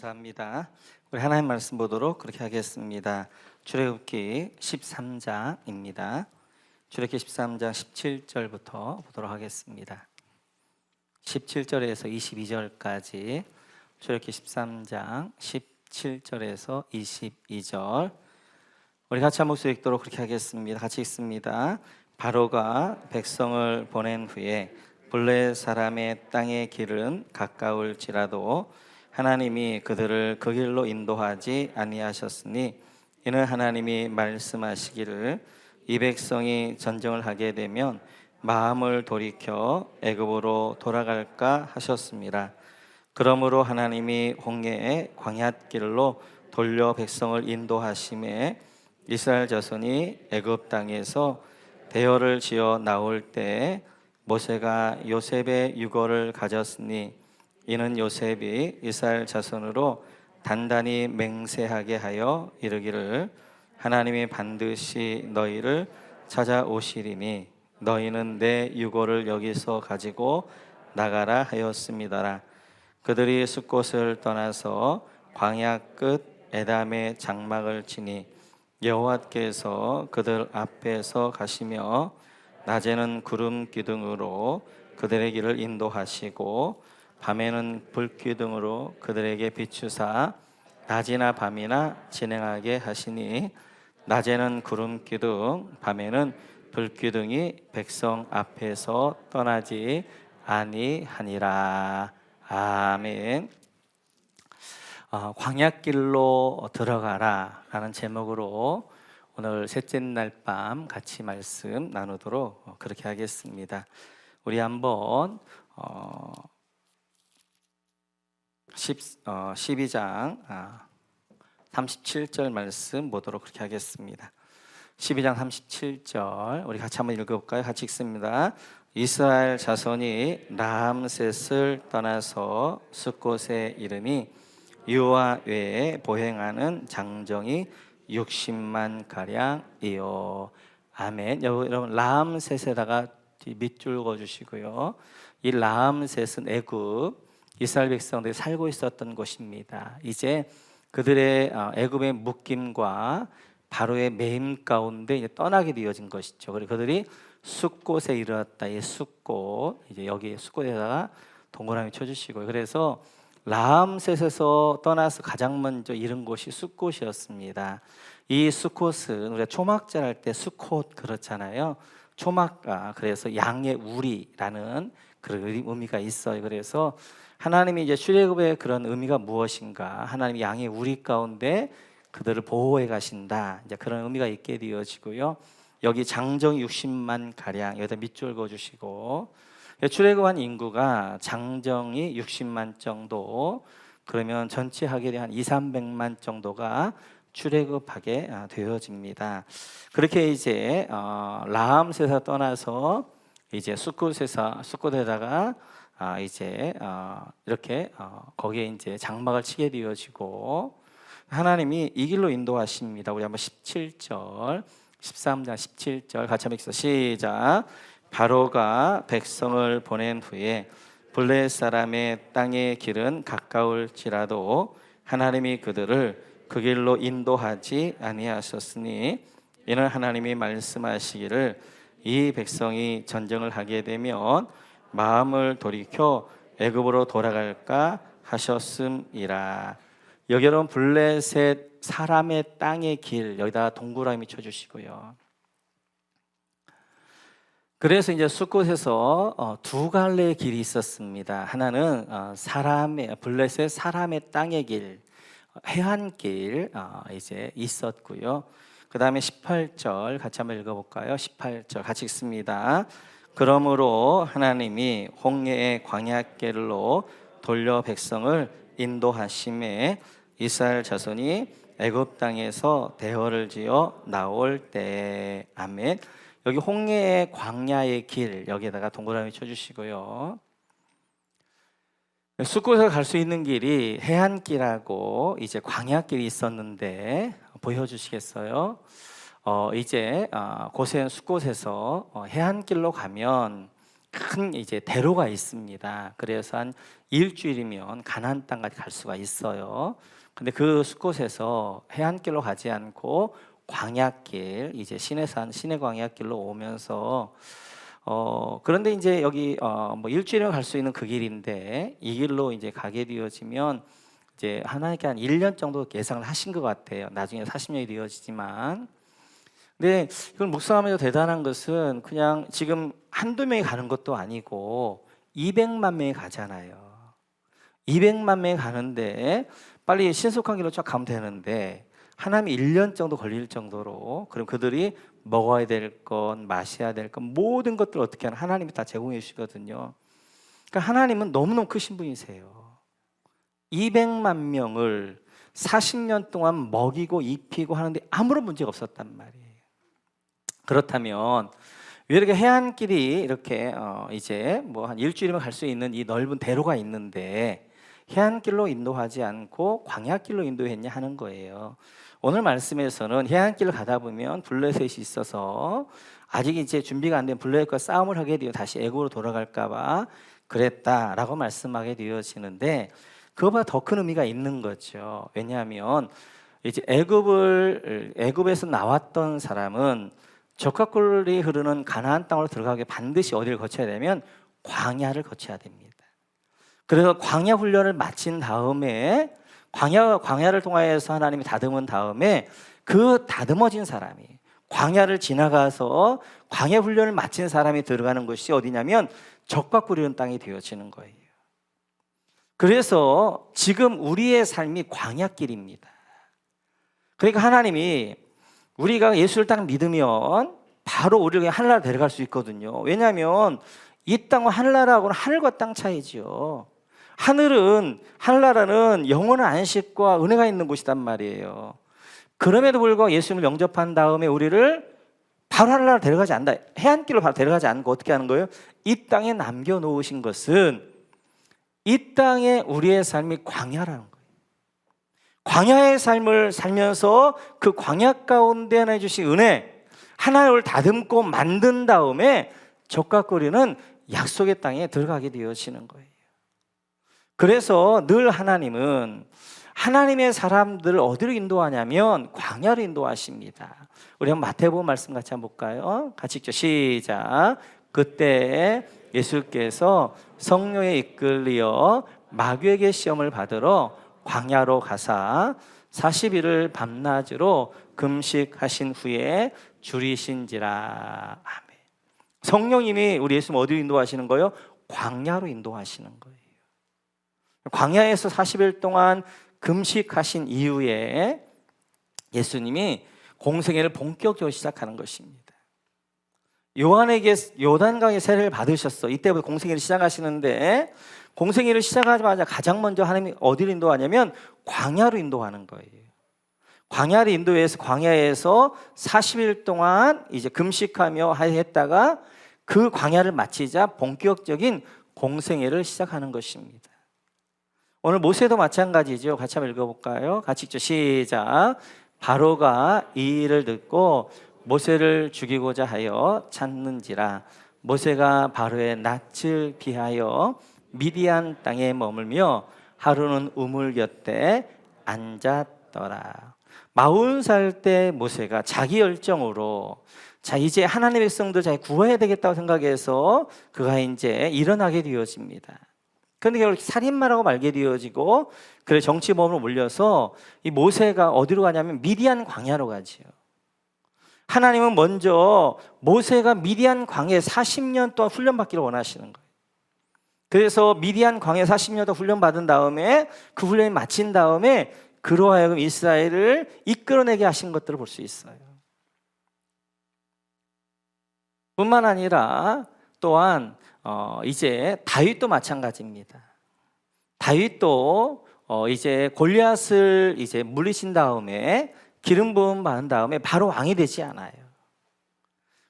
감사합니다. 우리 하나님 말씀 보도록 그렇게 하겠습니다. 출애굽기 13장입니다. 출애굽기 13장 17절부터 보도록 하겠습니다. 17절에서 22절까지 출애굽기 13장 17절에서 22절 우리 같이 한 목소리 읽도록 그렇게 하겠습니다. 같이 읽습니다. 바로가 백성을 보낸 후에 블레 사람의 땅의 길은 가까울지라도 하나님이 그들을 그 길로 인도하지 아니하셨으니 이는 하나님이 말씀하시기를 이 백성이 전쟁을 하게 되면 마음을 돌이켜 애굽으로 돌아갈까 하셨습니다. 그러므로 하나님이 홍해의 광야길로 돌려 백성을 인도하심에 이스라엘 자손이 애굽 땅에서 대열을 지어 나올 때 모세가 요셉의 유고를 가졌으니 이는 요셉이 이스라엘 자손으로 단단히 맹세하게 하여 이르기를 하나님이 반드시 너희를 찾아오시리니 너희는 내 유고를 여기서 가지고 나가라 하였습니다. 그들이 숫곳을 떠나서 광야 끝 에담의 장막을 치니 여호와께서 그들 앞에서 가시며 낮에는 구름 기둥으로 그들의 길을 인도하시고 밤에는 불기둥으로 그들에게 비추사 낮이나 밤이나 진행하게 하시니 낮에는 구름 기둥 밤에는 불기둥이 백성 앞에서 떠나지 아니하니라. 아멘. 광야길로 들어가라 라는 제목으로 오늘 셋째 날 밤 같이 말씀 나누도록 그렇게 하겠습니다. 우리 한번 12장 37절 말씀 보도록 그렇게 하겠습니다. 12장 37절 우리 같이 한번 읽어볼까요? 같이 읽습니다. 이스라엘 자손이 라암셋을 떠나서 숫곳에 이르니 유아 외에 보행하는 장정이 60만 가량이요. 아멘. 여러분 라암셋에다가 밑줄 그어주시고요. 이 라암셋은 애굽 이스라엘 백성들이 살고 있었던 곳입니다. 이제 그들의 애굽의 묶임과 바로의 매임 가운데 이제 떠나게 되어진 것이죠. 그리고 그들이 숫곳에 이르렀다. 이 숫곳 이제 여기 숫곳에다가 동그라미 쳐주시고요. 그래서 라암셋에서 떠나서 가장 먼저 이른 곳이 숫곳이었습니다. 이 숫곳은 우리가 초막절 할 때 수콧 그렇잖아요. 초막 그래서 양의 우리라는 그런 의미가 있어요. 그래서 하나님이 이제 출애굽의 그런 의미가 무엇인가? 하나님이 양의 우리 가운데 그들을 보호해 가신다. 이제 그런 의미가 있게 되어지고요. 여기 장정 60만 가량 여기다 밑줄 그어 주시고 출애굽한 인구가 장정이 60만 정도 그러면 전체 하길이 한 2,300만 정도가 출애굽하게 되어집니다. 그렇게 이제 라암셋에서 떠나서 이제 숫곳에다가 이제 이렇게 거기에 이제 장막을 치게 되어지고 하나님이 이 길로 인도하십니다. 우리 한번 17절 13장 17절 같이 한번 읽습니다. 시작. 바로가 백성을 보낸 후에 블레 사람의 땅의 길은 가까울지라도 하나님이 그들을 그 길로 인도하지 아니하셨으니 이는 하나님이 말씀하시기를 이 백성이 전쟁을 하게 되면 마음을 돌이켜 애굽으로 돌아갈까 하셨음이라. 여기 여러분 블레셋 사람의 땅의 길 여기다 동그라미 쳐주시고요. 그래서 이제 숫곳에서 두 갈래의 길이 있었습니다. 하나는 블레셋 사람의 땅의 길, 해안길 이제 있었고요. 그 다음에 18절 같이 한번 읽어볼까요? 18절 같이 읽습니다. 그러므로 하나님이 홍해의 광야길로 돌려 백성을 인도하심에 이스라엘 자손이 애굽 땅에서 대열을 지어 나올 때 아멘. 여기 홍해의 광야의 길 여기에다가 동그라미 쳐주시고요. 숫곳에 갈 수 있는 길이 해안길하고 이제 광야길이 있었는데 보여주시겠어요? 이제 고센 숫곳에서 해안길로 가면 큰 이제 대로가 있습니다. 그래서 한 일주일이면 가나안 땅까지 갈 수가 있어요. 근데 그 숫곳에서 해안길로 가지 않고 광야길, 이제 시내산 시내 광야길로 오면서 그런데 이제 여기 뭐 일주일이면 갈 수 있는 그 길인데 이 길로 이제 가게 되어지면 이제 하나님께 한 1년 정도 예상을 하신 것 같아요. 나중에 40년이 되어지지만. 근데 이걸 묵상하면서 대단한 것은 그냥 지금 한두 명이 가는 것도 아니고 200만 명이 가잖아요. 200만 명이 가는데 빨리 신속한 길로 쫙 가면 되는데 하나님이 1년 정도 걸릴 정도로, 그럼 그들이 먹어야 될 것, 마셔야 될 것, 모든 것들을 어떻게 하나 하나님이 다 제공해 주시거든요. 그러니까 하나님은 너무너무 크신 분이세요. 200만 명을 40년 동안 먹이고 입히고 하는데 아무런 문제가 없었단 말이에요. 그렇다면 왜 이렇게 해안길이 이렇게 이제 뭐 한 일주일이면 갈 수 있는 이 넓은 대로가 있는데 해안길로 인도하지 않고 광야길로 인도했냐 하는 거예요. 오늘 말씀에서는 해안길을 가다 보면 블레셋이 있어서 아직 이제 준비가 안 된 블레셋과 싸움을 하게 되어 다시 애굽으로 돌아갈까 봐 그랬다라고 말씀하게 되어지는데 그거보다 더 큰 의미가 있는 거죠. 왜냐하면 이제 애굽에서 나왔던 사람은 적과꿀이 흐르는 가나안 땅으로 들어가게 반드시 어디를 거쳐야 되면 광야를 거쳐야 됩니다. 그래서 광야 훈련을 마친 다음에 광야를 통하여서 하나님이 다듬은 다음에 그 다듬어진 사람이 광야를 지나가서 광야 훈련을 마친 사람이 들어가는 것이 어디냐면 적과 꿀이는 땅이 되어지는 거예요. 그래서 지금 우리의 삶이 광야길입니다. 그러니까 하나님이 우리가 예수를 딱 믿으면 바로 우리를 하늘나라 데려갈 수 있거든요. 왜냐하면 이 땅과 하늘나라하고는 하늘과 땅 차이죠. 하늘나라는 영원한 안식과 은혜가 있는 곳이단 말이에요. 그럼에도 불구하고 예수님을 영접한 다음에 우리를 바로 하늘나라 데려가지 않는다. 해안길로 바로 데려가지 않고 어떻게 하는 거예요? 이 땅에 남겨놓으신 것은 이 땅에 우리의 삶이 광야라는 거예요. 광야의 삶을 살면서 그 광야 가운데 하나님 주신 은혜, 하나님을 다듬고 만든 다음에 적과 꿀이는 약속의 땅에 들어가게 되어지는 거예요. 그래서 늘 하나님은 하나님의 사람들을 어디로 인도하냐면 광야로 인도하십니다. 우리 한번 마태복음 말씀 같이 한번 볼까요? 같이 읽죠. 시작. 그때 예수께서 성령에 이끌리어 마귀에게 시험을 받으러 광야로 가사 40일을 밤낮으로 금식하신 후에 줄이신지라. 아멘. 성령님이 우리 예수님 어디로 인도하시는 거예요? 광야로 인도하시는 거예요. 광야에서 40일 동안 금식하신 이후에 예수님이 공생애를 본격적으로 시작하는 것입니다. 요한에게 요단강의 세례를 받으셨어. 이때부터 공생애를 시작하시는데 공생애를 시작하자마자 가장 먼저 하나님이 어디로 인도하냐면 광야로 인도하는 거예요. 광야로 인도해서 광야에서 40일 동안 이제 금식하며 했다가 그 광야를 마치자 본격적인 공생애를 시작하는 것입니다. 오늘 모세도 마찬가지죠. 같이 한번 읽어볼까요? 같이 읽죠. 시작. 바로가 이 일을 듣고 모세를 죽이고자 하여 찾는지라. 모세가 바로의 낯을 피하여 미디안 땅에 머물며 하루는 우물 곁에 앉았더라. 40살 때 모세가 자기 열정으로 자 이제 하나님의 백성들 잘 구해야 되겠다고 생각해서 그가 이제 일어나게 되어집니다. 그런데 결국 살인마라고 말게 되어지고 그래 정치범으로 몰려서 이 모세가 어디로 가냐면 미디안 광야로 가지요. 하나님은 먼저 모세가 미디안 광야에 40년 동안 훈련받기를 원하시는 거예요. 그래서 미디안 광야에 40년 동안 훈련받은 다음에 그 훈련이 마친 다음에 그로 하여금 이스라엘을 이끌어내게 하신 것들을 볼 수 있어요. 뿐만 아니라 또한 이제 다윗도 마찬가지입니다. 다윗도 이제 골리앗을 이제 물리친 다음에 기름 부음 받은 다음에 바로 왕이 되지 않아요.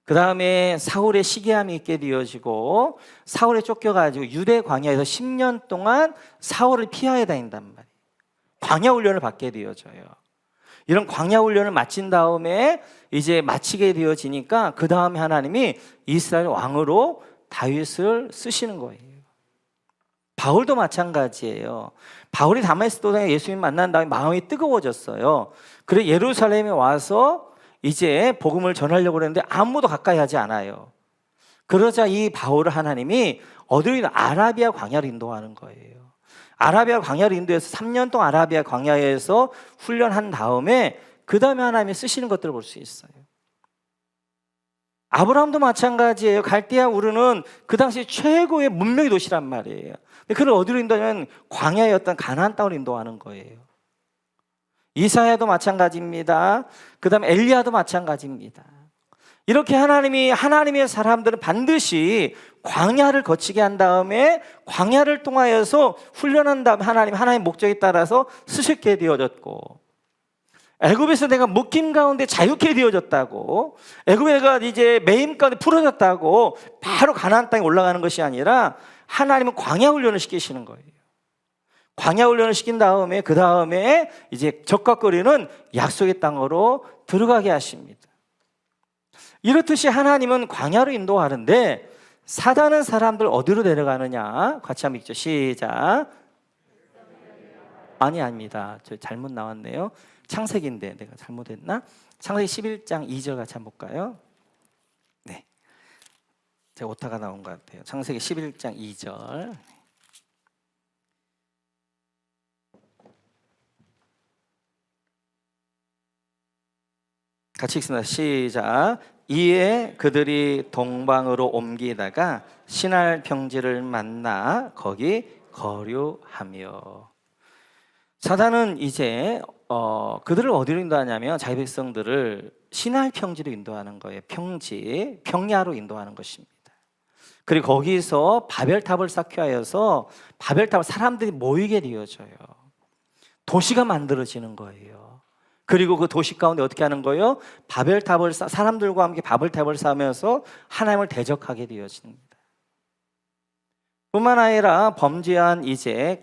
그 다음에 사울의 시기함이 있게 되어지고 사울에 쫓겨가지고 유대 광야에서 10년 동안 사울을 피하여 다닌단 말이에요. 광야 훈련을 받게 되어져요. 이런 광야 훈련을 마친 다음에 이제 마치게 되어지니까 그 다음에 하나님이 이스라엘 왕으로 다윗을 쓰시는 거예요. 바울도 마찬가지예요. 바울이 다메스크 도상에 예수님 만난 다음에 마음이 뜨거워졌어요. 그래 예루살렘에 와서 이제 복음을 전하려고 그랬는데 아무도 가까이 하지 않아요. 그러자 이 바울을 하나님이 어디로 아라비아 광야로 인도하는 거예요. 아라비아 광야로 인도해서 3년 동안 아라비아 광야에서 훈련한 다음에 그 다음에 하나님이 쓰시는 것들을 볼 수 있어요. 아브라함도 마찬가지예요. 갈대아 우르는 그 당시 최고의 문명의 도시란 말이에요. 근데 그를 어디로 인도하냐면 광야였던 가나안 땅으로 인도하는 거예요. 이사야도 마찬가지입니다. 그 다음에 엘리야도 마찬가지입니다. 이렇게 하나님의 사람들은 반드시 광야를 거치게 한 다음에 광야를 통하여서 훈련한 다음에 하나님의 목적에 따라서 쓰셨게 되어졌고, 애굽에서 내가 묶임 가운데 자유케 되어졌다고, 애굽에 내가 이제 매임 가운데 풀어졌다고 바로 가나안 땅에 올라가는 것이 아니라 하나님은 광야 훈련을 시키시는 거예요. 광야 훈련을 시킨 다음에 그 다음에 이제 적각거리는 약속의 땅으로 들어가게 하십니다. 이렇듯이 하나님은 광야로 인도하는데 사단은 사람들 어디로 데려가느냐? 같이 한번 읽죠. 시작. 아닙니다. 저 잘못 나왔네요. 창세기인데 내가 잘못했나? 창세기 11장 2절 같이 한번 볼까요? 네, 제가 오타가 나온 것 같아요. 창세기 11장 2절. 같이 읽습니다. 시작. 이에 그들이 동방으로 옮기다가 시날 평지를 만나 거기 거류하며. 사단은 이제 그들을 어디로 인도하냐면 자기 백성들을 시날 평지로 인도하는 거예요. 평야로 인도하는 것입니다. 그리고 거기서 바벨탑을 쌓게 하여서 바벨탑을 사람들이 모이게 되어져요. 도시가 만들어지는 거예요. 그리고 그 도시 가운데 어떻게 하는 거예요? 사람들과 함께 바벨탑을 쌓으면서 하나님을 대적하게 되어집니다. 뿐만 아니라 범죄한 이제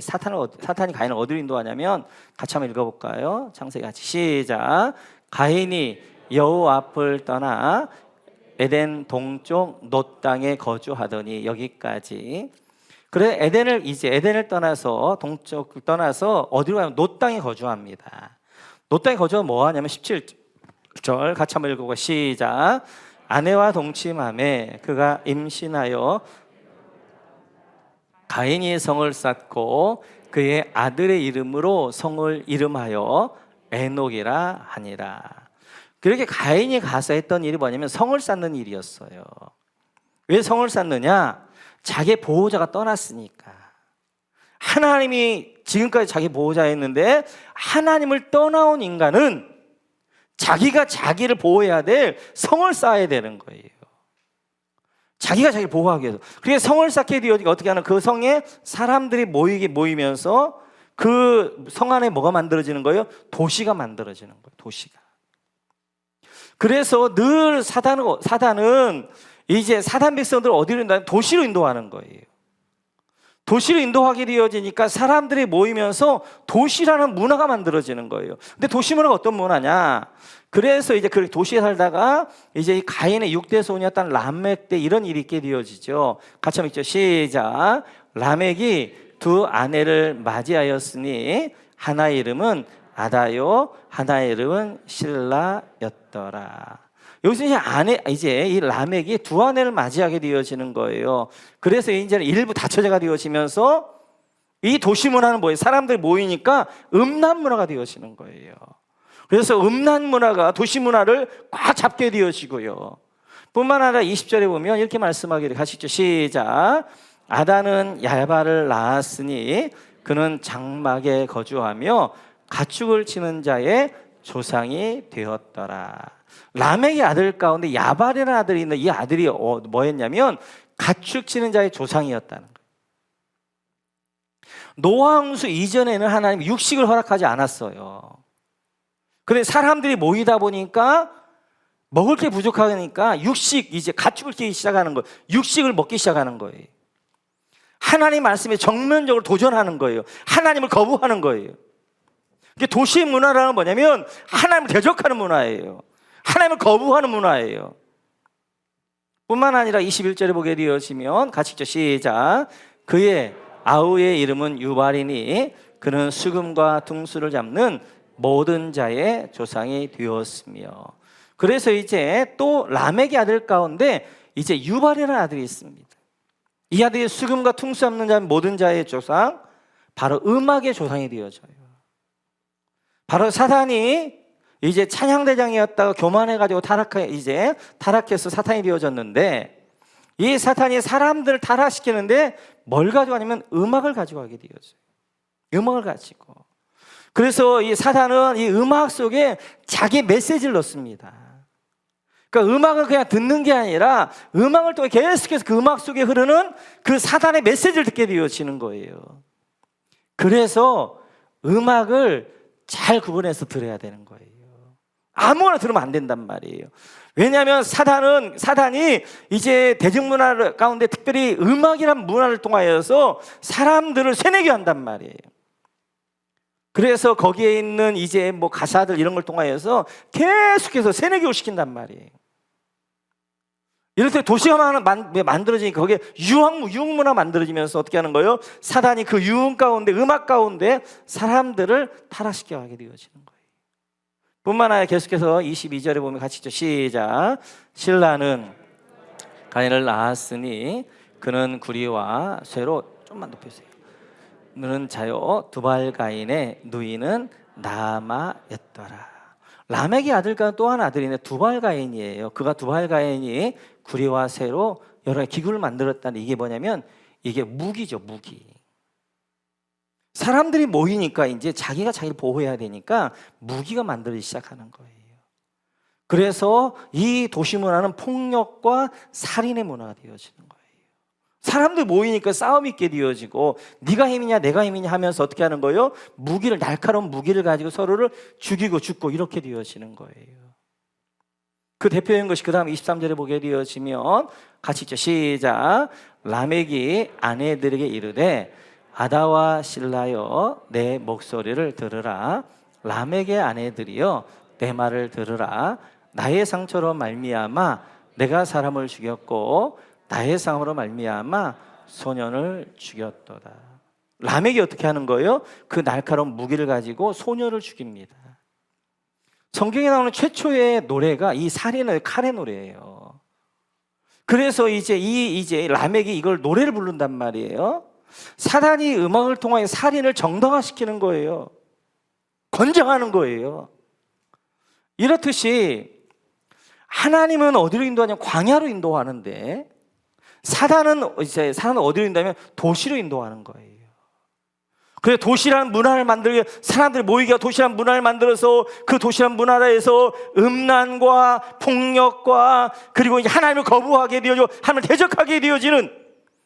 사탄이 가인을 어디로 인도하냐면 같이 한번 읽어볼까요? 창세기 같이 시작. 가인이 여호와 앞을 떠나 에덴 동쪽 놋 땅에 거주하더니, 여기까지. 그래 에덴을 떠나서 동쪽을 떠나서 어디로 가면 놋 땅에 거주합니다. 놋 땅에 거주하면 뭐 하냐면 17절 같이 한번 읽어보고 시작. 아내와 동침하매 그가 임신하여 가인이 성을 쌓고 그의 아들의 이름으로 성을 이름하여 에녹이라 하니라. 그렇게 가인이 가서 했던 일이 뭐냐면 성을 쌓는 일이었어요. 왜 성을 쌓느냐? 자기의 보호자가 떠났으니까. 하나님이 지금까지 자기 보호자였는데 하나님을 떠나온 인간은 자기가 자기를 보호해야 될 성을 쌓아야 되는 거예요. 자기가 자기를 보호하기 위해서. 그래서 성을 쌓게 되어지니까 어떻게 하는, 그 성에 사람들이 모이면서 그 성 안에 뭐가 만들어지는 거예요? 도시가 만들어지는 거예요. 도시가. 그래서 늘 사단은 이제 사단 백성들을 어디로 인도하냐면 도시로 인도하는 거예요. 도시로 인도하게 되어지니까 사람들이 모이면서 도시라는 문화가 만들어지는 거예요. 근데 도시 문화가 어떤 문화냐? 그래서 이제 그 도시에 살다가 이제 이 가인의 6대 손이었던 라멕 때 이런 일이 있게 되어지죠. 같이 한번 읽죠. 시작. 라멕이 두 아내를 맞이하였으니 하나의 이름은 아다요, 하나의 이름은 실라였더라. 여기서 이제 이 라멕이 두 아내를 맞이하게 되어지는 거예요. 그래서 이제는 일부 다처제가 되어지면서 이 도시 문화는 뭐예요? 사람들이 모이니까 음란 문화가 되어지는 거예요. 그래서 음란 문화가 도시 문화를 꽉 잡게 되어지고요. 뿐만 아니라 20절에 보면 이렇게 말씀하기를, 가시죠. 시작. 아다는 야발을 낳았으니 그는 장막에 거주하며 가축을 치는 자의 조상이 되었더라. 라멕의 아들 가운데 야발이라는 아들이 있는데 이 아들이 뭐였냐면 가축 치는 자의 조상이었다는 거예요. 노아 홍수 이전에는 하나님이 육식을 허락하지 않았어요. 그런데 사람들이 모이다 보니까 먹을 게 부족하니까 이제 가축을 키우기 시작하는 거예요. 육식을 먹기 시작하는 거예요. 하나님 말씀에 정면적으로 도전하는 거예요. 하나님을 거부하는 거예요. 도시의 문화라는 뭐냐면 하나님을 대적하는 문화예요. 하나님을 거부하는 문화예요. 뿐만 아니라 21절에 보게 되어지면 같이 읽죠. 시작. 그의 아우의 이름은 유발이니 그는 수금과 둥수를 잡는 모든 자의 조상이 되었으며. 그래서 이제 또 라멕의 아들 가운데 이제 유발이라는 아들이 있습니다. 이 아들이 수금과 둥수 잡는 자 모든 자의 조상, 바로 음악의 조상이 되어져요. 바로 사단이 이제 찬양대장이었다가 교만해가지고 타락해서 사탄이 되어졌는데, 이 사탄이 사람들을 타락시키는데 뭘 가져가냐면 음악을 가져가게 되어져요. 음악을 가지고. 그래서 이 사탄은 이 음악 속에 자기 메시지를 넣습니다. 그러니까 음악을 그냥 듣는 게 아니라 음악을 통해 계속해서 그 음악 속에 흐르는 그 사탄의 메시지를 듣게 되어지는 거예요. 그래서 음악을 잘 구분해서 들어야 되는 거예요. 아무거나 들으면 안 된단 말이에요. 왜냐하면 사단이 이제 대중문화 가운데 특별히 음악이란 문화를 통하여서 사람들을 세뇌게 한단 말이에요. 그래서 거기에 있는 이제 뭐 가사들 이런 걸 통하여서 계속해서 세뇌교육을 시킨단 말이에요. 이럴 때 도시가 만들어지니까 거기에 유흥문화 만들어지면서 어떻게 하는 거예요? 사단이 그 유흥 가운데, 음악 가운데 사람들을 타락시켜 가게 되어지는 거예요. 뿐만 아니라 계속해서 22절에 보면 같이 읽죠. 시작. 신라는 가인을 낳았으니 그는 구리와 쇠로, 좀만 높여주세요. 너는 자요 두발 가인의 누이는 나아마였더라. 라멕의 아들과 또 한 아들인데 두발 가인이에요. 그가 두발 가인이 구리와 쇠로 여러 기구를 만들었다는, 이게 뭐냐면 이게 무기죠, 무기. 사람들이 모이니까 이제 자기가 자기를 보호해야 되니까 무기가 만들어지기 시작하는 거예요. 그래서 이 도시 문화는 폭력과 살인의 문화가 되어지는 거예요. 사람들 모이니까 싸움이 있게 되어지고 네가 힘이냐 내가 힘이냐 하면서 어떻게 하는 거예요? 날카로운 무기를 가지고 서로를 죽이고 죽고 이렇게 되어지는 거예요. 그 대표적인 것이 그 다음 23절에 보게 되어지면 같이 읽죠. 시작. 라멕이 아내들에게 이르되 아다와 실라여 내 목소리를 들으라. 라멕의 아내들이여 내 말을 들으라. 나의 상처로 말미암아 내가 사람을 죽였고 나의 상으로 말미암아 소년을 죽였도다. 라멕이 어떻게 하는 거예요? 그 날카로운 무기를 가지고 소년을 죽입니다. 성경에 나오는 최초의 노래가 이 살인의 칼의 노래예요. 그래서 이제 라멕이 이걸 노래를 부른단 말이에요. 사단이 음악을 통해 살인을 정당화시키는 거예요. 권장하는 거예요. 이렇듯이 하나님은 어디로 인도하냐면 광야로 인도하는데 사단은 어디로 인도하면 도시로 인도하는 거예요. 그래서 도시라는 문화를 만들게, 사람들이 모이게 도시라는 문화를 만들어서 그 도시라는 문화에서 음란과 폭력과 그리고 이제 하나님을 거부하게 되어지고 하나님을 대적하게 되어지는,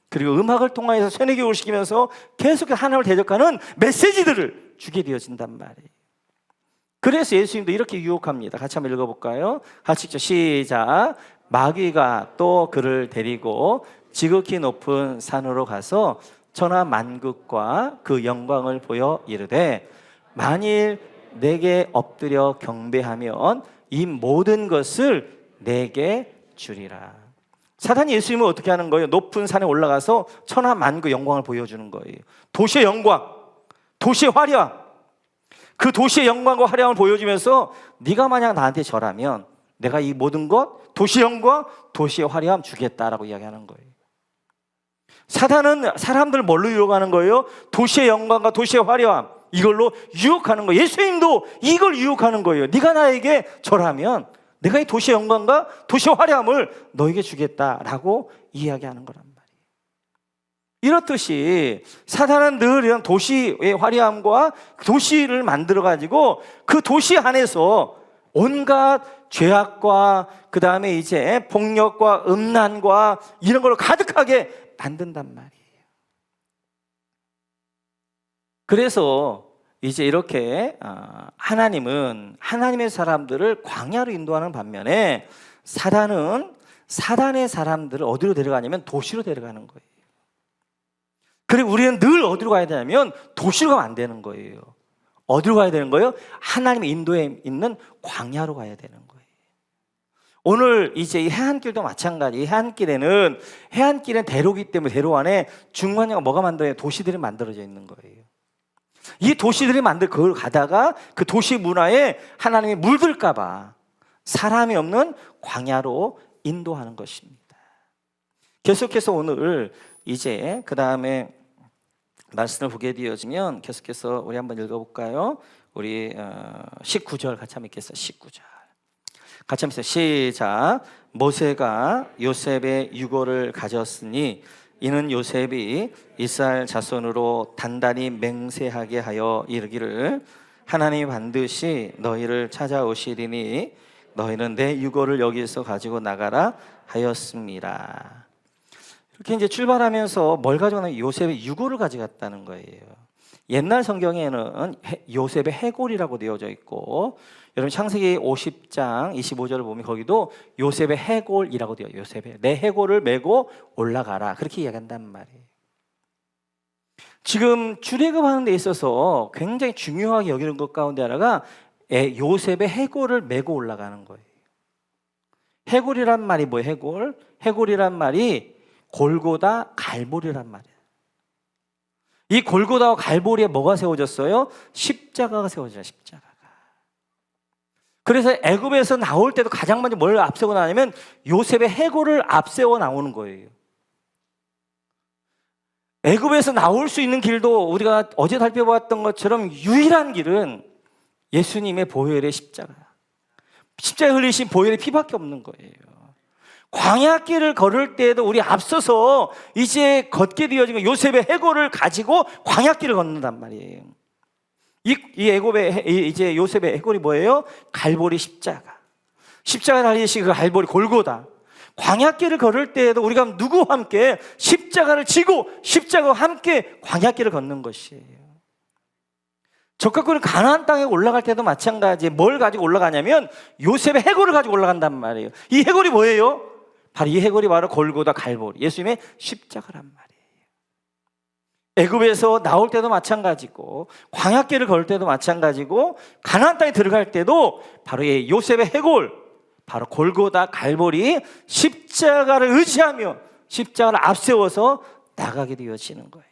그리고 음악을 통해서 세뇌교육을 시키면서 계속해서 하나님을 대적하는 메시지들을 주게 되어진단 말이에요. 그래서 예수님도 이렇게 유혹합니다. 같이 한번 읽어볼까요? 같이 읽죠. 시작. 마귀가 또 그를 데리고 지극히 높은 산으로 가서 천하 만국과 그 영광을 보여 이르되 만일 내게 엎드려 경배하면 이 모든 것을 내게 주리라. 사단이 예수님을 어떻게 하는 거예요? 높은 산에 올라가서 천하 만국 영광을 보여주는 거예요. 도시의 영광, 도시의 화려함, 그 도시의 영광과 화려함을 보여주면서 네가 만약 나한테 절하면 내가 이 모든 것, 도시의 영광, 도시의 화려함 주겠다라고 이야기하는 거예요. 사단은 사람들을 뭘로 유혹하는 거예요? 도시의 영광과 도시의 화려함, 이걸로 유혹하는 거예요. 예수님도 이걸 유혹하는 거예요. 네가 나에게 절하면 내가 이 도시의 영광과 도시의 화려함을 너에게 주겠다라고 이야기하는 거란 말이에요. 이렇듯이 사단은 늘 이런 도시의 화려함과 도시를 만들어가지고 그 도시 안에서 온갖 죄악과 그 다음에 이제 폭력과 음란과 이런 걸 가득하게 만든단 말이에요. 그래서 이제 이렇게 하나님은 하나님의 사람들을 광야로 인도하는 반면에 사단은 사단의 사람들을 어디로 데려가냐면 도시로 데려가는 거예요. 그리고 우리는 늘 어디로 가야 되냐면 도시로 가면 안 되는 거예요. 어디로 가야 되는 거예요? 하나님의 인도에 있는 광야로 가야 되는 거예요. 오늘 이제 이 해안길도 마찬가지. 해안길은 대로기 때문에 대로 안에 중간에 뭐가 만들어요? 도시들이 만들어져 있는 거예요. 이 도시들이 그걸 가다가 그 도시 문화에 하나님이 물들까 봐 사람이 없는 광야로 인도하는 것입니다. 계속해서 오늘 이제 그 다음에 말씀을 보게 되어지면 계속해서 우리 한번 읽어볼까요? 우리 19절 같이 한번 읽겠습니다. 19절 같이 한번 시작. 모세가 요셉의 유고를 가졌으니 이는 요셉이 이스라엘 자손으로 단단히 맹세하게 하여 이르기를 하나님이 반드시 너희를 찾아오시리니 너희는 내 유고를 여기서 가지고 나가라 하였습니다. 이렇게 이제 출발하면서 뭘 가지고 나면 요셉의 유고를 가져갔다는 거예요. 옛날 성경에는 요셉의 해골이라고 되어져 있고, 여러분 창세기 50장 25절을 보면 거기도 요셉의 해골이라고 되어 요셉의 내 해골을 메고 올라가라 그렇게 이야기한단 말이에요. 지금 출애굽하는 데 있어서 굉장히 중요하게 여기는 것 가운데 하나가 요셉의 해골을 메고 올라가는 거예요. 해골이란 말이 뭐예요? 해골이란 말이 골고다 갈보리란 말이에요. 이 골고다와 갈보리에 뭐가 세워졌어요? 십자가가 세워져요. 십자가가. 그래서 애굽에서 나올 때도 가장 먼저 뭘 앞세워 나냐면 요셉의 해골을 앞세워 나오는 거예요. 애굽에서 나올 수 있는 길도 우리가 어제 살펴보았던 것처럼 유일한 길은 예수님의 보혈의 십자가. 십자가에 흘리신 보혈의 피밖에 없는 거예요. 광야길을 걸을 때에도 우리 앞서서 이제 걷게 되어진 요셉의 해골을 가지고 광야길을 걷는단 말이에요. 이 애굽의 이제 요셉의 해골이 뭐예요? 갈보리 십자가. 십자가 달리신 그 갈보리 골고다. 광야길을 걸을 때에도 우리가 누구와 함께 십자가를 지고 십자가와 함께 광야길을 걷는 것이에요. 적각군은 가나안 땅에 올라갈 때도 마찬가지에 뭘 가지고 올라가냐면 요셉의 해골을 가지고 올라간단 말이에요. 이 해골이 뭐예요? 바로 이 해골이 바로 골고다 갈보리 예수님의 십자가란 말이에요. 애굽에서 나올 때도 마찬가지고 광야길을 걸을 때도 마찬가지고 가나안 땅에 들어갈 때도 바로 이 요셉의 해골 바로 골고다 갈보리 십자가를 의지하며 십자가를 앞세워서 나가게 되어지는 거예요.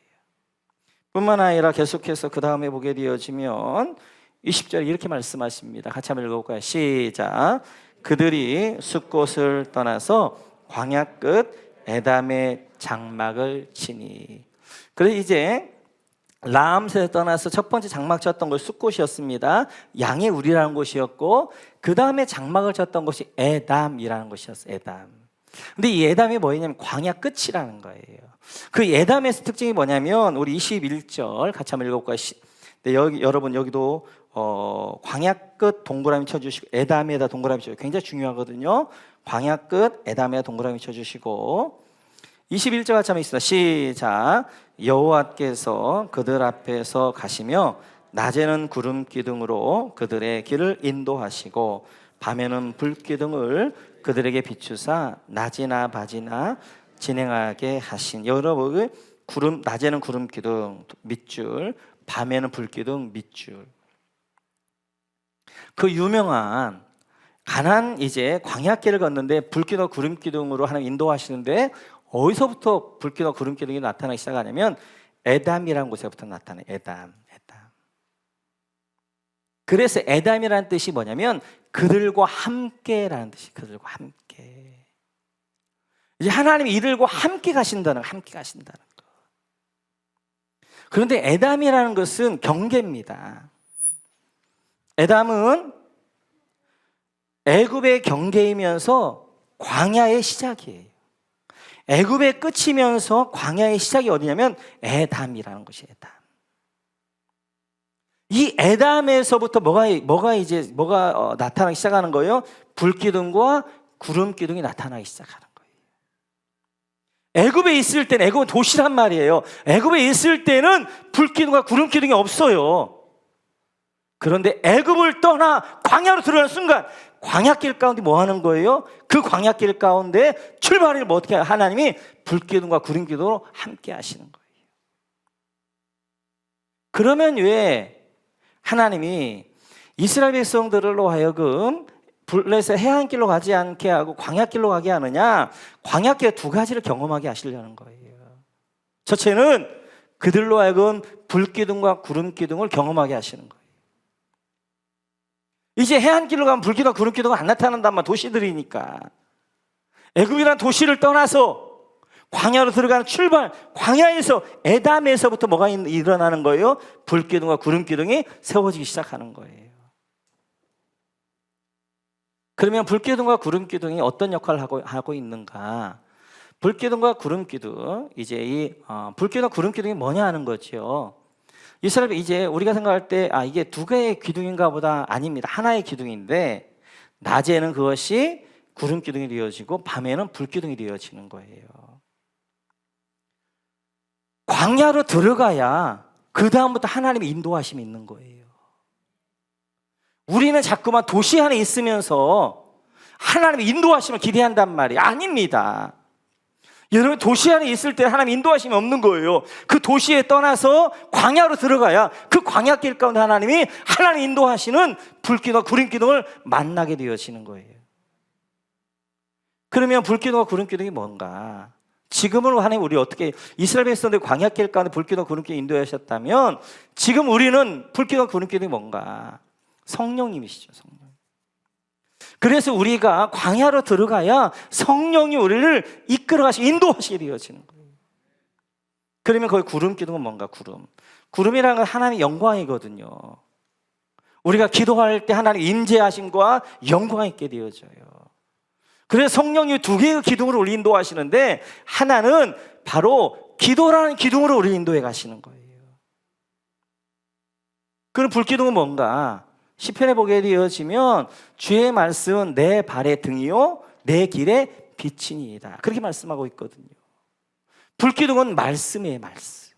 뿐만 아니라 계속해서 그 다음에 보게 되어지면 20절에 이렇게 말씀하십니다. 같이 한번 읽어볼까요? 시작. 그들이 숫곳을 떠나서 광야 끝 에담의 장막을 치니. 그래서 이제 라암셋에 떠나서 첫 번째 장막 쳤던 곳이 숫곳이었습니다. 양의 우리라는 곳이었고 그 다음에 장막을 쳤던 곳이 에담이라는 곳이었어요. 에담. 근데 이 에담이 뭐냐면 광야 끝이라는 거예요. 그 에담의 특징이 뭐냐면 우리 21절 같이 한번 읽어볼까요? 네, 여러분 여기도 광야 끝 동그라미 쳐주시고 에담에다 동그라미 쳐주시고 굉장히 중요하거든요. 광야 끝 에담에다 동그라미 쳐주시고 21절 같이 한번 있습니다. 시작. 여호와께서 그들 앞에서 가시며 낮에는 구름 기둥으로 그들의 길을 인도하시고 밤에는 불 기둥을 그들에게 비추사 낮이나 밤이나 진행하게 하신. 여러분 낮에는 구름 기둥 밑줄, 밤에는 불 기둥 밑줄. 그 유명한 가나안 이제 광야길을 걷는데 불기둥 구름 기둥으로 하나님 인도하시는데 어디서부터 불기둥 구름 기둥이 나타나기 시작하냐면 에담이라는 곳에부터 나타나요. 에담. 그래서 에담이라는 뜻이 뭐냐면 그들과 함께라는 뜻이 그들과 함께. 이제 하나님이 이들과 함께 가신다는 거. 그런데 에담이라는 것은 경계입니다. 에담은 애굽의 경계이면서 광야의 시작이에요. 애굽의 끝이면서 광야의 시작이 어디냐면 에담이라는 곳이에요. 에담. 이 에담에서부터 뭐가 나타나기 시작하는 거예요? 불기둥과 구름기둥이 나타나기 시작하는 거예요. 애굽에 있을 때는 애굽은 도시란 말이에요. 애굽에 있을 때는 불기둥과 구름기둥이 없어요. 그런데 애굽을 떠나 광야로 들어가는 순간 광야길 가운데 뭐 하는 거예요? 그 광야길 가운데 출발을 뭐 어떻게 하나님이 불기둥과 구름기둥으로 함께 하시는 거예요. 그러면 왜 하나님이 이스라엘 백성들로 하여금 블레셋 해안길로 가지 않게 하고 광야길로 가게 하느냐? 광야길 두 가지를 경험하게 하시려는 거예요. 첫째는 그들로 하여금 불기둥과 구름기둥을 경험하게 하시는 거예요. 이제 해안길로 가면 불기둥과 구름기둥은 안 나타난단 말이야. 도시들이니까. 애굽이라는 도시를 떠나서 광야로 들어가는 출발, 광야에서 에담에서부터 뭐가 일어나는 거예요? 불기둥과 구름기둥이 세워지기 시작하는 거예요. 그러면 불기둥과 구름기둥이 어떤 역할을 하고 있는가? 불기둥과 구름기둥, 이제 불기둥과 구름기둥이 뭐냐 하는 거죠. 이스라엘 이제 우리가 생각할 때 이게 두 개의 기둥인가 보다. 아닙니다. 하나의 기둥인데 낮에는 그것이 구름기둥이 되어지고 밤에는 불기둥이 되어지는 거예요. 광야로 들어가야 그 다음부터 하나님의 인도하심이 있는 거예요. 우리는 자꾸만 도시 안에 있으면서 하나님의 인도하심을 기대한단 말이에요. 아닙니다. 여러분, 도시 안에 있을 때 하나님 인도하심이 없는 거예요. 그 도시에 떠나서 광야로 들어가야 그 광야길 가운데 하나님이 하나님 인도하시는 불기둥과 구름기둥을 만나게 되어지는 거예요. 그러면 불기둥과 구름기둥이 뭔가? 지금은 하나님 우리 어떻게 이스라엘 백성들 광야길 가운데 불기둥과 구름기둥 인도하셨다면 지금 우리는 불기둥과 구름기둥이 뭔가? 성령님이시죠. 성령. 그래서 우리가 광야로 들어가야 성령이 우리를 이끌어 가시고 인도하시게 되어지는 거예요. 그러면 거기 구름기둥은 뭔가? 구름이라는 건 하나님의 영광이거든요. 우리가 기도할 때 하나님의 임재하심과 영광이 있게 되어져요. 그래서 성령이 두 개의 기둥으로 우리 인도하시는데 하나는 바로 기도라는 기둥으로 우리 인도해 가시는 거예요. 그럼 불기둥은 뭔가? 시편에 보게 되어지면 주의 말씀은 내 발의 등이요 내 길의 빛이니이다. 그렇게 말씀하고 있거든요. 불기둥은 말씀이에요. 말씀.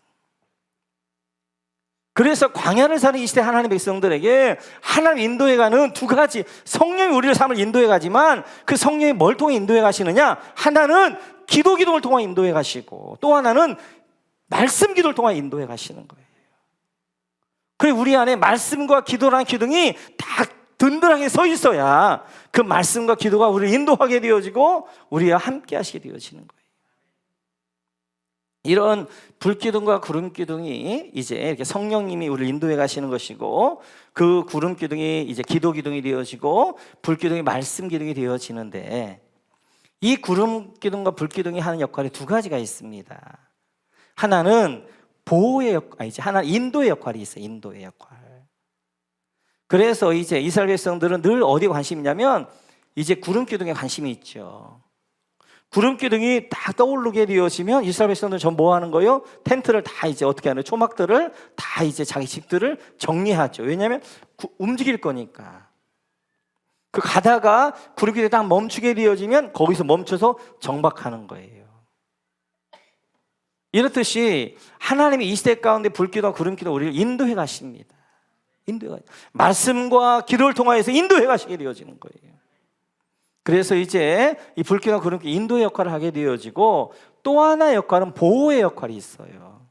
그래서 광야를 사는 이 시대 하나님의 백성들에게 하나님 인도해가는 두 가지, 성령이 우리를 삶을 인도해가지만 그 성령이 뭘 통해 인도해가시느냐? 하나는 기도 기둥을 통해 인도해가시고 또 하나는 말씀 기도를 통해 인도해가시는 거예요. 그리고 우리 안에 말씀과 기도라는 기둥이 다 든든하게 서 있어야 그 말씀과 기도가 우리를 인도하게 되어지고 우리와 함께 하시게 되어지는 거예요. 이런 불기둥과 구름기둥이 이제 이렇게 성령님이 우리를 인도해 가시는 것이고 그 구름기둥이 이제 기도기둥이 되어지고 불기둥이 말씀기둥이 되어지는데 이 구름기둥과 불기둥이 하는 역할이 두 가지가 있습니다. 하나는 보호의 역할, 하나 인도의 역할이 있어요. 인도의 역할. 그래서 이제 이스라엘 백성들은 늘 어디에 관심이 있냐면 이제 구름기둥에 관심이 있죠. 구름기둥이 딱 떠오르게 되어지면 이스라엘 백성들은 전 뭐 하는 거예요? 텐트를 다 이제 어떻게 하는 초막들을 다 이제 자기 집들을 정리하죠. 왜냐하면 움직일 거니까. 그 가다가 구름기둥이 딱 멈추게 되어지면 거기서 멈춰서 정박하는 거예요. 이렇듯이 하나님이 이 시대 가운데 불기도와 구름기도 우리를 인도해 가십니다. 말씀과 기도를 통하여서 인도해 가시게 되어지는 거예요. 그래서 이제 이 불기도와 구름기 인도의 역할을 하게 되어지고 또 하나의 역할은 보호의 역할이 있어요.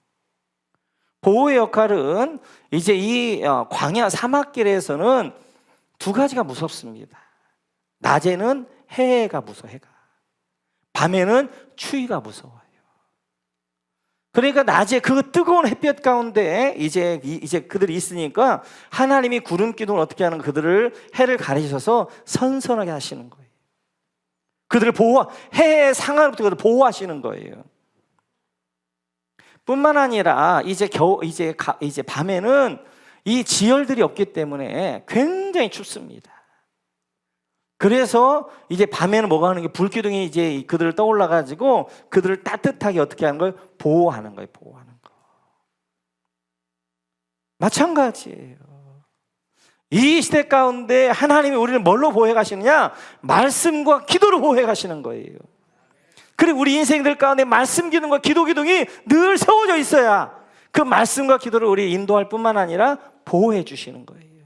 보호의 역할은 이제 이 광야 사막길에서는 두 가지가 무섭습니다. 낮에는 해가 무서워, 해가. 밤에는 추위가 무서워요. 그러니까 낮에 그 뜨거운 햇볕 가운데 이제 그들이 있으니까 하나님이 구름 기둥을 어떻게 하는 그들을 해를 가리셔서 선선하게 하시는 거예요. 그들을 해의 상하로부터 그들을 보호하시는 거예요. 뿐만 아니라 이제 밤에는 이 지열들이 없기 때문에 굉장히 춥습니다. 그래서 이제 밤에는 뭐가 하는 게 불기둥이 이제 그들을 떠올라 가지고 그들을 따뜻하게 어떻게 하는 거예요? 보호하는 거예요. 보호하는 거. 마찬가지예요. 이 시대 가운데 하나님이 우리를 뭘로 보호해 가시느냐? 말씀과 기도로 보호해 가시는 거예요. 그리고 우리 인생들 가운데 말씀 기둥과 기도 기둥이 늘 세워져 있어야 그 말씀과 기도를 우리 인도할 뿐만 아니라 보호해 주시는 거예요.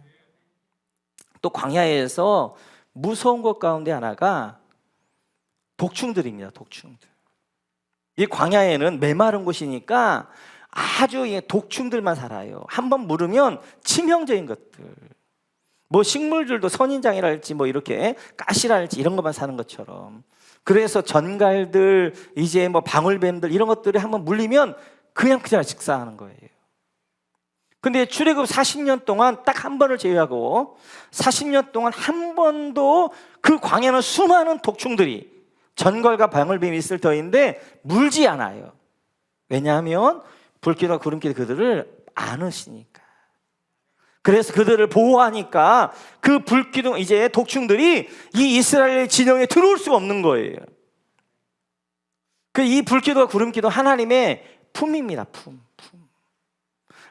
또 광야에서 무서운 것 가운데 하나가 독충들입니다. 독충들. 이 광야에는 메마른 곳이니까 아주 독충들만 살아요. 한번 물으면 치명적인 것들. 뭐 식물들도 선인장이랄지 뭐 이렇게 가시랄지 이런 것만 사는 것처럼, 그래서 전갈들, 이제 뭐 방울뱀들 이런 것들이 한번 물리면 그냥 식사하는 거예요. 근데 출애굽 40년 동안 딱 한 번을 제외하고 40년 동안 한 번도 그 광야는 수많은 독충들이, 전갈과 방울뱀이 있을 터인데 물지 않아요. 왜냐하면 불길과 구름길이 그들을 안으시니까. 그래서 그들을 보호하니까 그 불기둥, 이제 독충들이 이 이스라엘 진영에 들어올 수가 없는 거예요. 그 이 불기둥과 구름기둥 하나님의 품입니다. 품.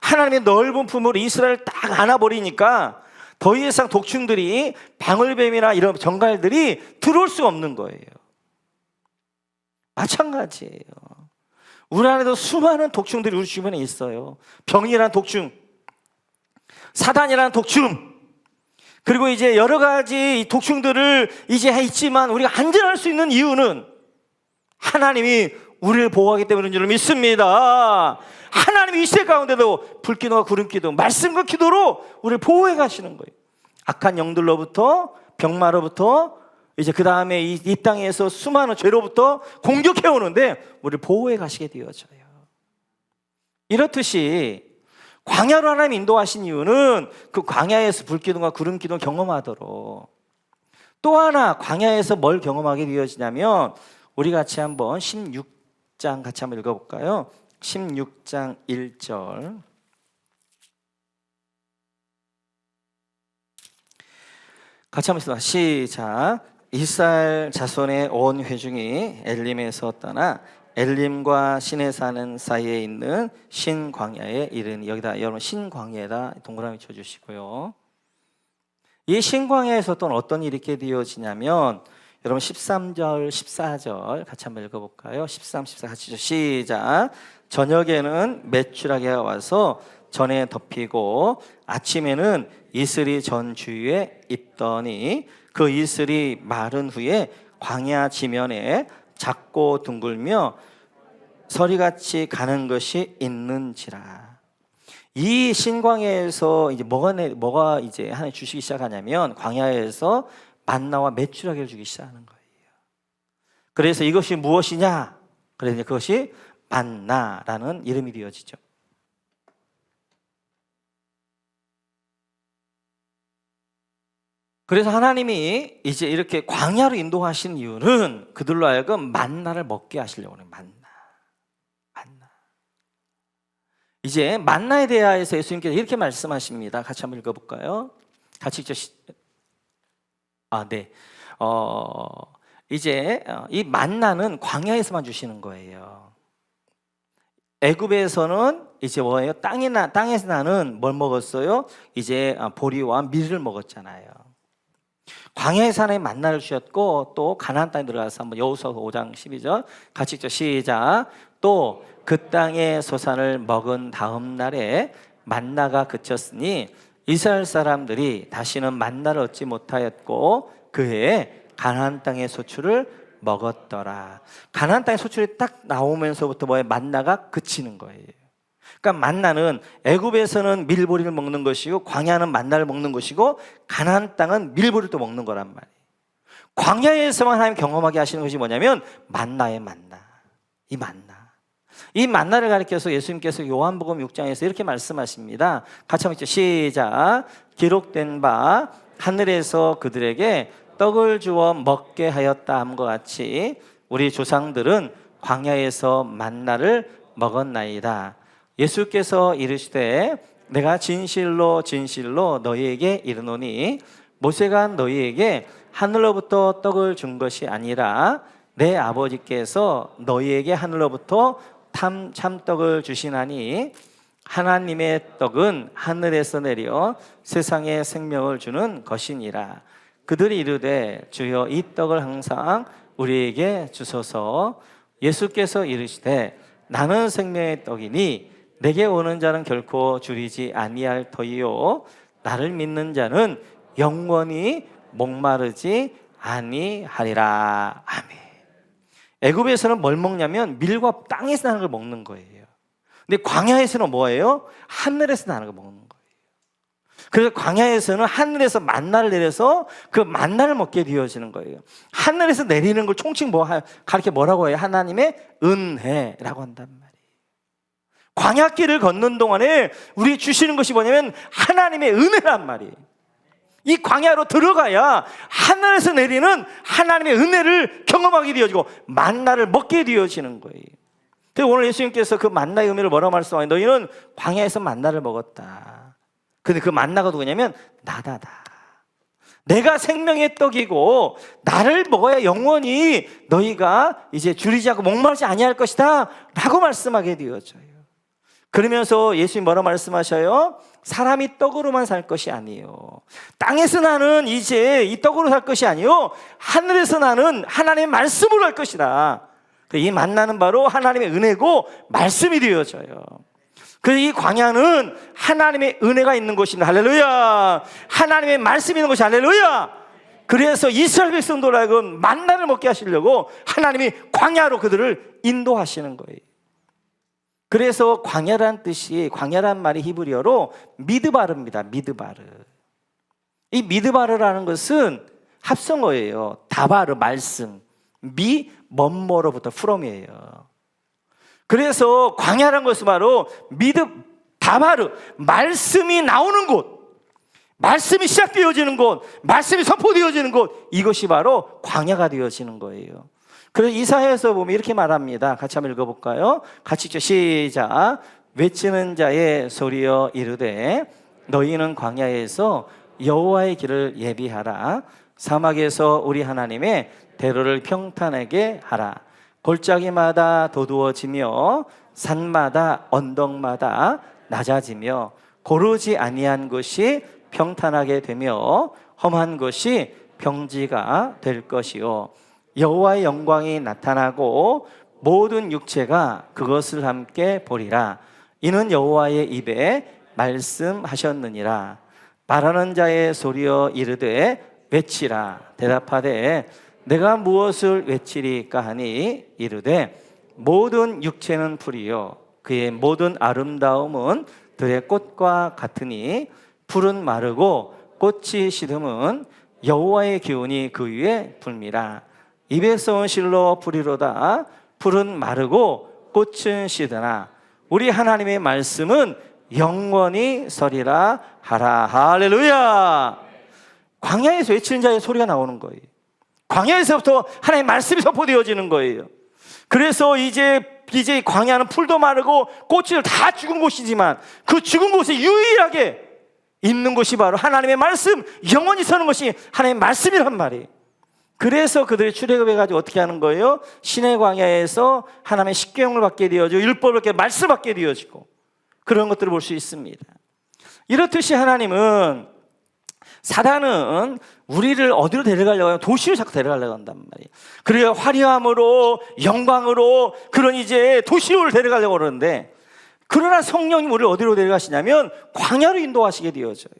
하나님의 넓은 품으로 이스라엘을 딱 안아버리니까 더 이상 독충들이, 방울뱀이나 이런 정갈들이 들어올 수가 없는 거예요. 마찬가지예요. 우리 안에도 수많은 독충들이 우리 주변에 있어요. 병이라는 독충, 사단이라는 독충, 그리고 이제 여러 가지 독충들을 이제 있지만 우리가 안전할 수 있는 이유는 하나님이 우리를 보호하기 때문인 줄 믿습니다. 하나님이 이 시대 가운데도 불기둥과 구름기둥, 말씀과 기도로 우리를 보호해 가시는 거예요. 악한 영들로부터, 병마로부터, 이제 그 다음에 이 땅에서 수많은 죄로부터 공격해 오는데 우리를 보호해 가시게 되어져요. 이렇듯이 광야로 하나님 인도하신 이유는 그 광야에서 불기둥과 구름기둥 경험하도록, 또 하나 광야에서 뭘 경험하게 되어지냐면, 우리 같이 한번 16장 같이 한번 읽어볼까요? 16장 1절. 같이 한번 읽습니다. 시작. 이스라엘 자손의 온 회중이 엘림에서 떠나 엘림과 신에 사는 사이에 있는 신광야에 이르니, 여기다 여러분 신광야에다 동그라미 쳐주시고요. 이 신광야에서 또 어떤 일이 있게 되어지냐면, 여러분 13절 14절 같이 한번 읽어볼까요? 13, 14 같이 시작. 저녁에는 메추라기가 와서 전에 덮이고 아침에는 이슬이 전 주위에 있더니 그 이슬이 마른 후에 광야 지면에 작고 둥글며 서리같이 가는 것이 있는지라. 이 신광야에서 이제 뭐가 이제 하나님 주시기 시작하냐면, 광야에서 만나와 메추라기를 주기 시작하는 거예요. 그래서 이것이 무엇이냐? 그래서 그것이 만나라는 이름이 되어지죠. 그래서 하나님이 이제 이렇게 광야로 인도하신 이유는 그들로 하여금 만나를 먹게 하시려고 해요. 만나. 이제 만나에 대하여서 예수님께서 이렇게 말씀하십니다. 같이 한번 읽어볼까요? 같이 읽죠. 네. 이제 이 만나는 광야에서만 주시는 거예요. 애굽에서는 이제 뭐예요? 땅에서 나는 뭘 먹었어요? 이제 보리와 밀을 먹었잖아요. 광야에서 하나님 만나를 주셨고, 또 가나안 땅에 들어가서 한번 여호수아 5장 12절 같이 읽죠. 시작. 또 그 땅의 소산을 먹은 다음 날에 만나가 그쳤으니 이스라엘 사람들이 다시는 만나를 얻지 못하였고 그 해에 가나안 땅의 소출을 먹었더라. 가나안 땅의 소출이 딱 나오면서부터 뭐예요? 만나가 그치는 거예요. 그러니까 만나는 애굽에서는 밀보리를 먹는 것이고, 광야는 만나를 먹는 것이고, 가나안 땅은 밀보리를 또 먹는 거란 말이에요. 광야에서만 하나님 경험하게 하시는 것이 뭐냐면 만나의 만나. 이 만나를 가리켜서 예수님께서 요한복음 6장에서 이렇게 말씀하십니다. 같이 한번 읽죠. 시작. 기록된 바 하늘에서 그들에게 떡을 주어 먹게 하였다 함과 같이 우리 조상들은 광야에서 만나를 먹었나이다. 예수께서 이르시되 내가 진실로 진실로 너희에게 이르노니 모세가 너희에게 하늘로부터 떡을 준 것이 아니라 내 아버지께서 너희에게 하늘로부터 참떡을 주시나니 하나님의 떡은 하늘에서 내려 세상에 생명을 주는 것이니라. 그들이 이르되 주여 이 떡을 항상 우리에게 주소서. 예수께서 이르시되 나는 생명의 떡이니 내게 오는 자는 결코 줄이지 아니할 터이요 나를 믿는 자는 영원히 목마르지 아니하리라. 아멘. 애굽에서는 뭘 먹냐면 밀과 땅에서 나는 걸 먹는 거예요. 근데 광야에서는 뭐예요? 하늘에서 나는 걸 먹는 거예요. 그래서 광야에서는 하늘에서 만나를 내려서 그 만나를 먹게 되어지는 거예요. 하늘에서 내리는 걸 총칭 가르쳐 뭐라고 해요? 하나님의 은혜라고 한단 말이에요. 광야길을 걷는 동안에 우리 주시는 것이 뭐냐면 하나님의 은혜란 말이에요. 이 광야로 들어가야 하늘에서 내리는 하나님의 은혜를 경험하게 되어지고 만나를 먹게 되어지는 거예요. 그래서 오늘 예수님께서 그 만나의 의미를 뭐라고 말씀하세요? 너희는 광야에서 만나를 먹었다. 근데 그 만나가 누구냐면 나다. 내가 생명의 떡이고 나를 먹어야 영원히 너희가 이제 줄이지 않고 목마르지 아니할 것이다 라고 말씀하게 되어져요. 그러면서 예수님 뭐라고 말씀하셔요? 사람이 떡으로만 살 것이 아니에요. 땅에서 나는 이제 이 떡으로 살 것이 아니요 하늘에서 나는 하나님의 말씀으로 할 것이다. 이 만나는 바로 하나님의 은혜고 말씀이 되어져요. 그래서 이 광야는 하나님의 은혜가 있는 곳입니다. 할렐루야. 하나님의 말씀이 있는 곳이 할렐루야. 그래서 이스라엘 백성들 하여금 만나를 먹게 하시려고 하나님이 광야로 그들을 인도하시는 거예요. 그래서 광야란 뜻이, 광야란 말이 히브리어로 미드바르입니다. 미드바르. 이 미드바르라는 것은 합성어예요. 다바르, 말씀. 미, 뭐뭐로부터 from이에요. 그래서 광야란 것은 바로 다바르, 말씀이 나오는 곳, 말씀이 시작되어지는 곳, 말씀이 선포되어지는 곳, 이것이 바로 광야가 되어지는 거예요. 그래서 이사야에서 보면 이렇게 말합니다. 같이 한번 읽어볼까요? 같이 읽죠. 시작. 외치는 자의 소리여 이르되 너희는 광야에서 여호와의 길을 예비하라. 사막에서 우리 하나님의 대로를 평탄하게 하라. 골짜기마다 도두어지며 산마다 언덕마다 낮아지며 고르지 아니한 곳이 평탄하게 되며 험한 곳이 평지가 될 것이요 여호와의 영광이 나타나고 모든 육체가 그것을 함께 보리라. 이는 여호와의 입에 말씀하셨느니라. 말하는 자의 소리여 이르되 외치라. 대답하되 내가 무엇을 외치리까 하니 이르되 모든 육체는 풀이요 그의 모든 아름다움은 들의 꽃과 같으니 풀은 마르고 꽃이 시듬은 여호와의 기운이 그 위에 불미라. 입에서 온 실로 풀이로다. 풀은 마르고 꽃은 시드나 우리 하나님의 말씀은 영원히 서리라 하라. 할렐루야. 광야에서 외치는 자의 소리가 나오는 거예요. 광야에서부터 하나님의 말씀이 선포되어지는 거예요. 그래서 이제 광야는 풀도 마르고 꽃이 다 죽은 곳이지만 그 죽은 곳에 유일하게 있는 곳이 바로 하나님의 말씀, 영원히 서는 것이 하나님의 말씀이란 말이에요. 그래서 그들이 출애굽해가지고 어떻게 하는 거예요? 시내 광야에서 하나님의 십계명을 받게 되어지고 율법을 이렇게 말씀 받게 되어지고 그런 것들을 볼 수 있습니다. 이렇듯이 하나님은, 사단은 우리를 어디로 데려가려고 하면 도시로 자꾸 데려가려고 한단 말이에요. 그리고 화려함으로 영광으로 그런 이제 도시로 데려가려고 그러는데, 그러나 성령님 우리를 어디로 데려가시냐면 광야로 인도하시게 되어져요.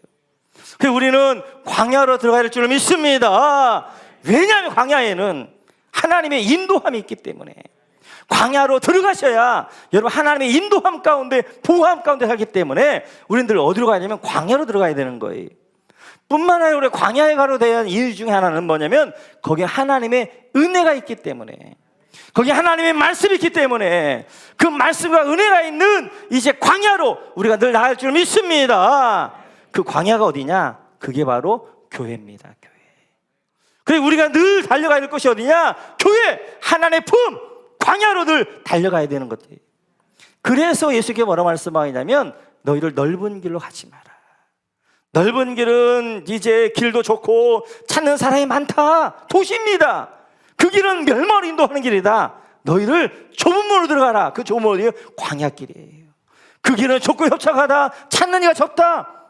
그래서 우리는 광야로 들어가야 될 줄 믿습니다. 왜냐하면 광야에는 하나님의 인도함이 있기 때문에. 광야로 들어가셔야 여러분 하나님의 인도함 가운데, 보호함 가운데 살기 때문에 우리들 어디로 가냐면 광야로 들어가야 되는 거예요. 뿐만 아니라 우리 광야에 가로 대한 이유 중에 하나는 뭐냐면 거기에 하나님의 은혜가 있기 때문에, 거기에 하나님의 말씀이 있기 때문에, 그 말씀과 은혜가 있는 이제 광야로 우리가 늘 나갈 줄 믿습니다. 그 광야가 어디냐? 그게 바로 교회입니다. 교회. 그래서 우리가 늘 달려가야 될 것이 어디냐? 교회, 하나님의 품, 광야로 늘 달려가야 되는 것들이에요. 그래서 예수께서 뭐라고 말씀하시냐면 너희를 넓은 길로 가지 마라. 넓은 길은 이제 길도 좋고 찾는 사람이 많다, 도시입니다. 그 길은 멸망으로 인도하는 길이다. 너희를 좁은 문으로 들어가라. 그 좁은 문이 광야길이에요. 그 길은 좁고 협착하다, 찾는 이가 적다.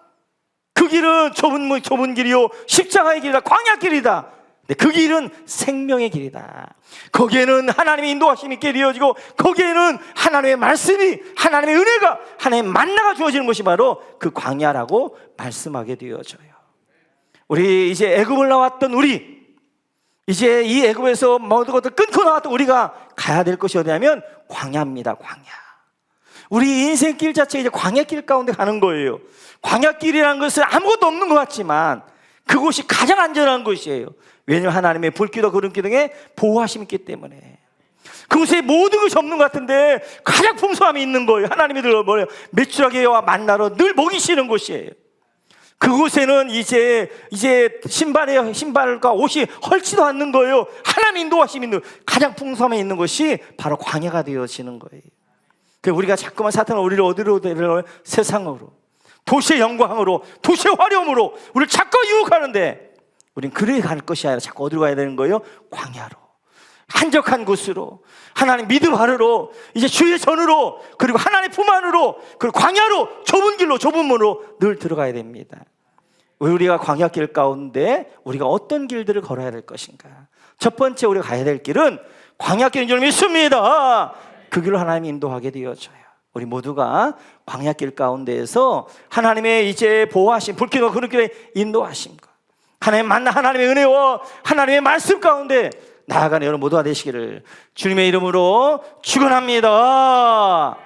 그 길은 좁은 길이요 십자가의 길이다, 광야길이다. 근데 그 길은 생명의 길이다. 거기에는 하나님의 인도하심이 있게 되어지고 거기에는 하나님의 말씀이, 하나님의 은혜가, 하나님의 만나가 주어지는 것이 바로 그 광야라고 말씀하게 되어져요. 우리 이제 애굽을 나왔던 우리, 이제 이 애굽에서 모든 것을 끊고 나왔던 우리가 가야 될 것이 어디냐면 광야입니다. 광야. 우리 인생길 자체가 이제 광야길 가운데 가는 거예요. 광야길이라는 것은 아무것도 없는 것 같지만 그곳이 가장 안전한 곳이에요. 왜냐하면 하나님의 불기도 구름기 등의 보호하심이 있기 때문에. 그곳에 모든 것이 없는 것 같은데 가장 풍성함이 있는 거예요. 하나님이 늘 메추라기와 만나러 늘 먹이시는 곳이에요. 그곳에는 이제 신발과 옷이 헐지도 않는 거예요. 하나님 인도하심이 있는 가장 풍성함이 있는 것이 바로 광야가 되어지는 거예요. 우리가 자꾸만 사탄은 우리를 어디로 데려가요? 세상으로, 도시의 영광으로, 도시의 화려함으로 우리를 자꾸 유혹하는데 우린 그래 갈 것이 아니라 자꾸 어디로 가야 되는 거예요? 광야로, 한적한 곳으로, 하나님 믿음 안으로, 이제 주의 전으로, 그리고 하나님의 품 안으로, 그리고 광야로, 좁은 길로, 좁은 문으로 늘 들어가야 됩니다. 우리가 광야길 가운데 우리가 어떤 길들을 걸어야 될 것인가? 첫 번째 우리가 가야 될 길은 광야길인 줄 믿습니다. 그 길로 하나님이 인도하게 되어져요. 우리 모두가 광야길 가운데에서 하나님의 이제 보호하심, 불길과 구름길의 인도하심과 하나님 만나 하나님의 은혜와 하나님의 말씀 가운데 나아가는 여러분 모두가 되시기를 주님의 이름으로 축원합니다.